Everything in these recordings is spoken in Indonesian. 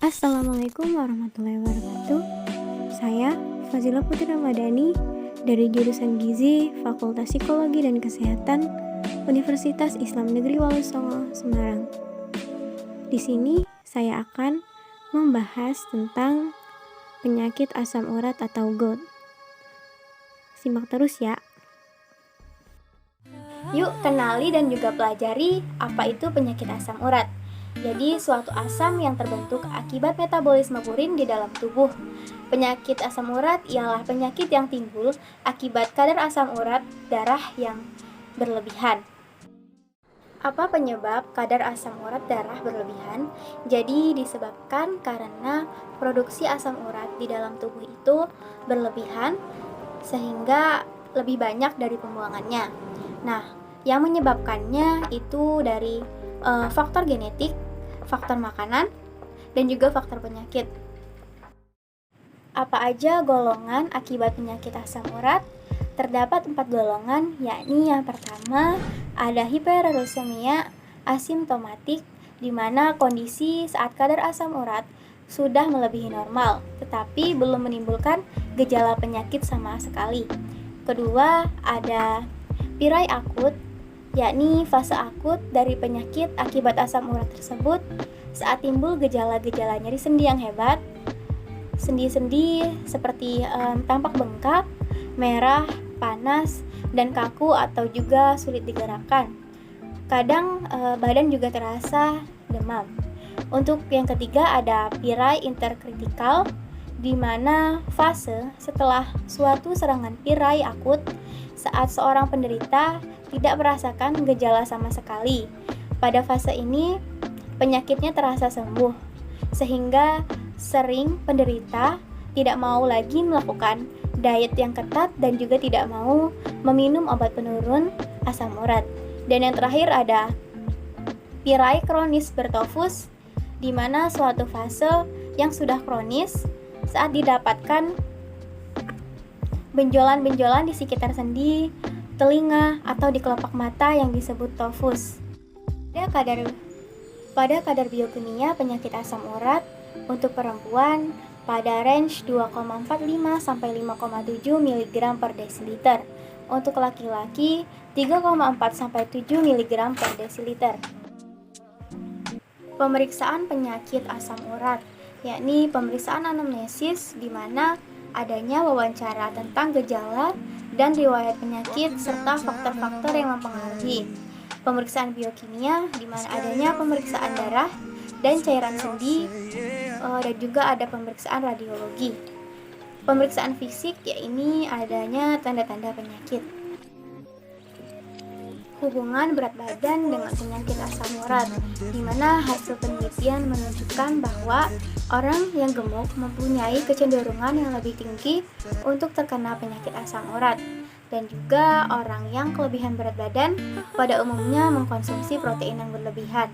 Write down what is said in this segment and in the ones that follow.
Assalamualaikum warahmatullahi wabarakatuh. Saya Fazila Putri Ramadhani dari jurusan Gizi, Fakultas Psikologi dan Kesehatan, Universitas Islam Negeri Wonosobo, Semarang. Di sini saya akan membahas tentang penyakit asam urat atau GOUT. Simak terus ya. Yuk kenali dan juga pelajari apa itu penyakit asam urat. Jadi suatu asam yang terbentuk akibat metabolisme purin di dalam tubuh. Penyakit asam urat ialah penyakit yang timbul akibat kadar asam urat darah yang berlebihan. Apa penyebab kadar asam urat darah berlebihan? Jadi disebabkan karena produksi asam urat di dalam tubuh itu berlebihan sehingga lebih banyak dari pembuangannya. Nah, yang menyebabkannya itu dari faktor genetik, faktor makanan, dan juga faktor penyakit. Apa aja golongan akibat penyakit asam urat? Terdapat 4 golongan, yakni yang pertama ada hiperuricemia asimptomatik, di mana kondisi saat kadar asam urat sudah melebihi normal, tetapi belum menimbulkan gejala penyakit sama sekali. Kedua, ada pirai akut, yakni fase akut dari penyakit akibat asam urat tersebut saat timbul gejala-gejala nyeri sendi yang hebat, sendi-sendi seperti tampak bengkak, merah, panas, dan kaku atau juga sulit digerakkan. Kadang badan juga terasa demam. Untuk yang ketiga ada pirai interkritikal, di mana fase setelah suatu serangan pirai akut saat seorang penderita tidak merasakan gejala sama sekali. Pada fase ini, penyakitnya terasa sembuh, sehingga sering penderita tidak mau lagi melakukan diet yang ketat dan juga tidak mau meminum obat penurun asam urat. Dan yang terakhir ada pirai kronis bertofus, di mana suatu fase yang sudah kronis saat didapatkan benjolan-benjolan di sekitar sendi, telinga, atau di kelopak mata yang disebut tofus. Pada kadar biokimia penyakit asam urat untuk perempuan pada range 2,45 sampai 5,7 mg per desiliter. Untuk laki-laki 3,4 sampai 7 mg per desiliter. Pemeriksaan penyakit asam urat, yakni pemeriksaan anamnesis, di mana adanya wawancara tentang gejala dan riwayat penyakit serta faktor-faktor yang mempengaruhi. Pemeriksaan biokimia, di mana adanya pemeriksaan darah dan cairan sendi, dan juga ada pemeriksaan radiologi. Pemeriksaan fisik, yakni adanya tanda-tanda penyakit. Hubungan berat badan dengan penyakit asam urat, di mana hasil penelitian menunjukkan bahwa orang yang gemuk mempunyai kecenderungan yang lebih tinggi untuk terkena penyakit asam urat, dan juga orang yang kelebihan berat badan pada umumnya mengkonsumsi protein yang berlebihan.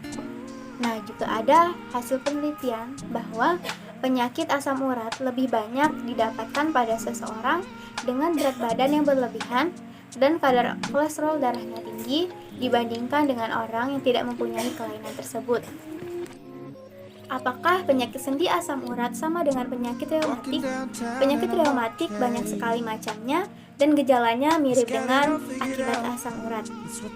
Nah, juga ada hasil penelitian bahwa penyakit asam urat lebih banyak didapatkan pada seseorang dengan berat badan yang berlebihan dan kadar kolesterol darahnya tinggi dibandingkan dengan orang yang tidak mempunyai kelainan tersebut. Apakah penyakit sendi asam urat sama dengan penyakit reumatik? Penyakit reumatik banyak sekali macamnya dan gejalanya mirip dengan akibat asam urat.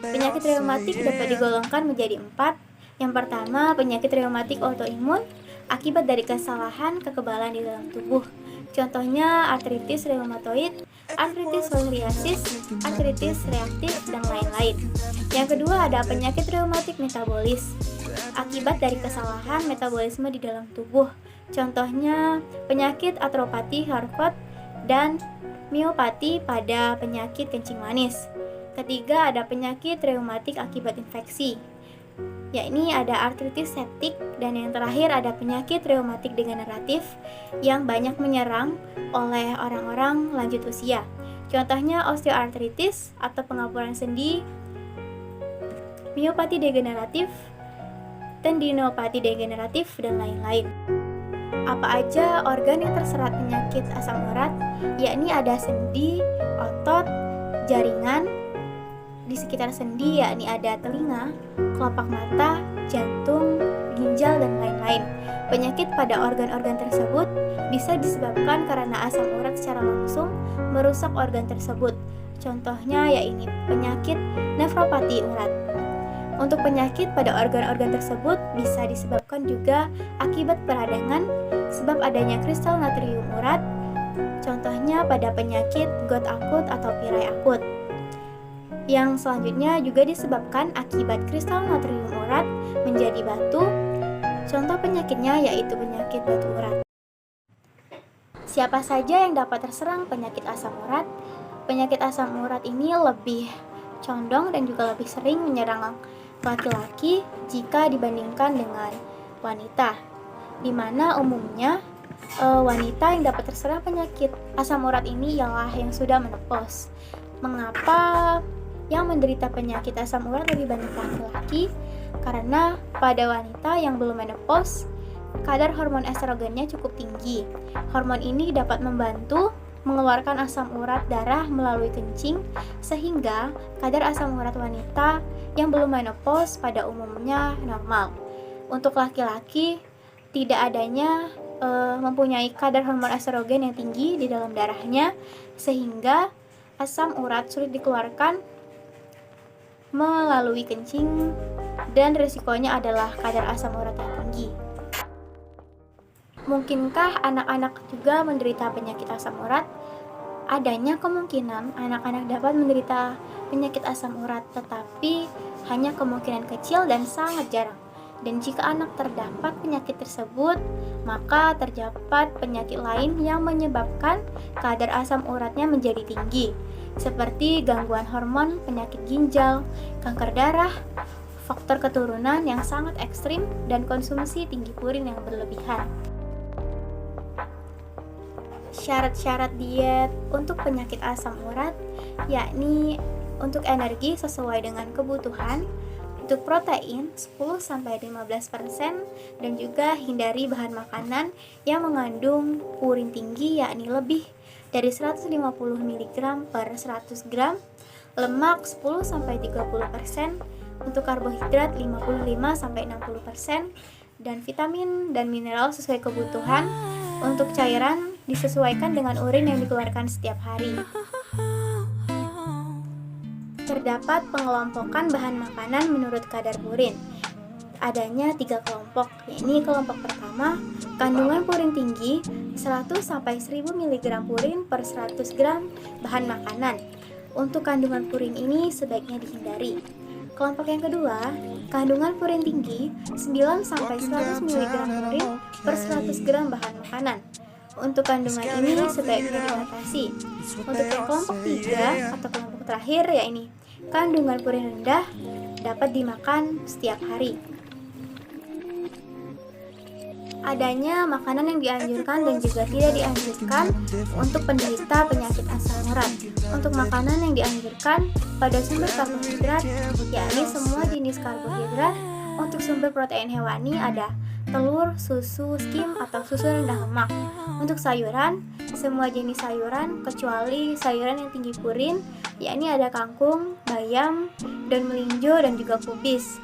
Penyakit reumatik dapat digolongkan menjadi 4. Yang pertama, penyakit reumatik autoimun akibat dari kesalahan kekebalan di dalam tubuh. Contohnya artritis reumatoid, artritis foliarisis, artritis reaktif, dan lain-lain. Yang kedua ada penyakit reumatik metabolis akibat dari kesalahan metabolisme di dalam tubuh. Contohnya penyakit atropati Harvard dan miopati pada penyakit kencing manis. Ketiga ada penyakit reumatik akibat infeksi, yakni ada artritis septik, dan yang terakhir ada penyakit reumatik degeneratif yang banyak menyerang oleh orang-orang lanjut usia. Contohnya osteoartritis atau pengapuran sendi, miopati degeneratif, tendinopati degeneratif, dan lain-lain. Apa aja organ yang terserang penyakit asam urat? Yakni ada sendi, otot, jaringan. Di sekitar sendi yakni ada telinga, kelopak mata, jantung, ginjal, dan lain-lain. Penyakit pada organ-organ tersebut bisa disebabkan karena asam urat secara langsung merusak organ tersebut. Contohnya yaitu penyakit nefropati urat. Untuk penyakit pada organ-organ tersebut bisa disebabkan juga akibat peradangan sebab adanya kristal natrium urat. Contohnya pada penyakit gout akut atau pirai akut. Yang selanjutnya juga disebabkan akibat kristal natrium urat menjadi batu. Contoh penyakitnya yaitu penyakit batu urat. Siapa saja yang dapat terserang penyakit asam urat? Penyakit asam urat ini lebih condong dan juga lebih sering menyerang laki-laki jika dibandingkan dengan wanita, di mana umumnya wanita yang dapat terserang penyakit asam urat ini ialah yang sudah menopause. Mengapa yang menderita penyakit asam urat lebih banyak laki-laki? Karena pada wanita yang belum menopause, kadar hormon estrogennya cukup tinggi. Hormon ini dapat membantu mengeluarkan asam urat darah melalui kencing, sehingga kadar asam urat wanita yang belum menopause pada umumnya normal. Untuk laki-laki, tidak adanya mempunyai kadar hormon estrogen yang tinggi di dalam darahnya, sehingga asam urat sulit dikeluarkan melalui kencing, dan risikonya adalah kadar asam urat yang tinggi. Mungkinkah anak-anak juga menderita penyakit asam urat? Adanya kemungkinan anak-anak dapat menderita penyakit asam urat, tetapi hanya kemungkinan kecil dan sangat jarang. Dan jika anak terdapat penyakit tersebut, maka terdapat penyakit lain yang menyebabkan kadar asam uratnya menjadi tinggi, seperti gangguan hormon, penyakit ginjal, kanker darah, faktor keturunan yang sangat ekstrim, dan konsumsi tinggi purin yang berlebihan. Syarat-syarat diet untuk penyakit asam urat yakni untuk energi sesuai dengan kebutuhan, untuk protein 10-15%, dan juga hindari bahan makanan yang mengandung purin tinggi yakni lebih dari 150 mg per 100 gram, lemak 10-30%, untuk karbohidrat 55-60%, dan vitamin dan mineral sesuai kebutuhan. Untuk cairan disesuaikan dengan urin yang dikeluarkan setiap hari. Terdapat pengelompokan bahan makanan menurut kadar purin. Adanya 3 kelompok, yakni kelompok pertama, kandungan purin tinggi 100-1000 mg purin per 100 gram bahan makanan. Untuk kandungan purin ini sebaiknya dihindari. Kelompok yang kedua, kandungan purin tinggi 9-100 mg purin per 100 gram bahan makanan. Untuk kandungan ini sebaiknya dibatasi. Untuk yang kelompok 3 atau kelompok terakhir yakni kandungan purin rendah dapat dimakan setiap hari. Adanya makanan yang dianjurkan dan juga tidak dianjurkan untuk penderita penyakit asam urat. Untuk makanan yang dianjurkan pada sumber karbohidrat, yakni semua jenis karbohidrat. Untuk sumber protein hewani ada telur, susu, skim atau susu rendah lemak. Untuk sayuran, semua jenis sayuran kecuali sayuran yang tinggi purin, yakni ada kangkung, bayam, daun melinjo, dan juga kubis.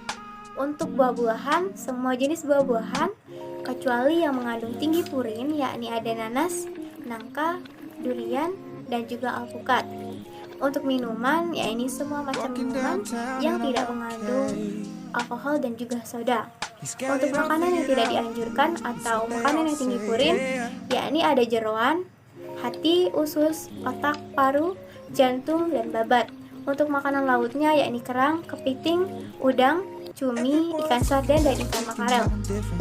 Untuk buah-buahan, semua jenis buah-buahan kecuali yang mengandung tinggi purin, yakni ada nanas, nangka, durian, dan juga alpukat. Untuk minuman, yakni semua macam minuman yang tidak mengandung alkohol dan juga soda. Untuk makanan yang tidak dianjurkan atau makanan yang tinggi purin, yakni ada jeroan, hati, usus, otak, paru, jantung, dan babat. Untuk makanan lautnya yakni kerang, kepiting, udang, cumi, ikan sarden, dan ikan makarel.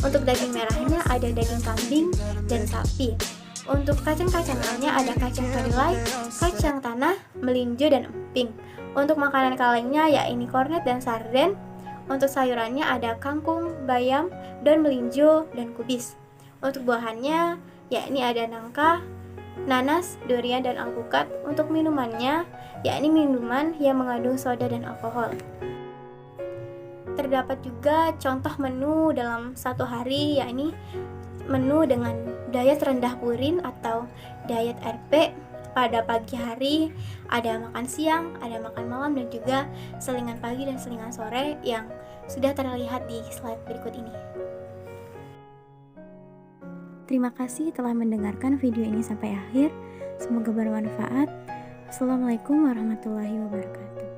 Untuk daging merahnya ada daging kambing dan sapi. Untuk kacang-kacangannya ada kacang kedelai, kacang tanah, melinjo, dan emping. Untuk makanan kalengnya yakni kornet dan sarden. Untuk sayurannya ada kangkung, bayam, daun melinjo, dan kubis. Untuk buahannya yakni ada nangka, nanas, durian, dan alpukat. Untuk minumannya yakni minuman yang mengandung soda dan alkohol. Terdapat juga contoh menu dalam satu hari, yakni menu dengan diet rendah purin atau diet RP. Pada pagi hari ada makan siang, ada makan malam, dan juga selingan pagi dan selingan sore yang sudah terlihat di slide berikut ini. Terima kasih telah mendengarkan video ini sampai akhir. Semoga bermanfaat. Assalamualaikum warahmatullahi wabarakatuh.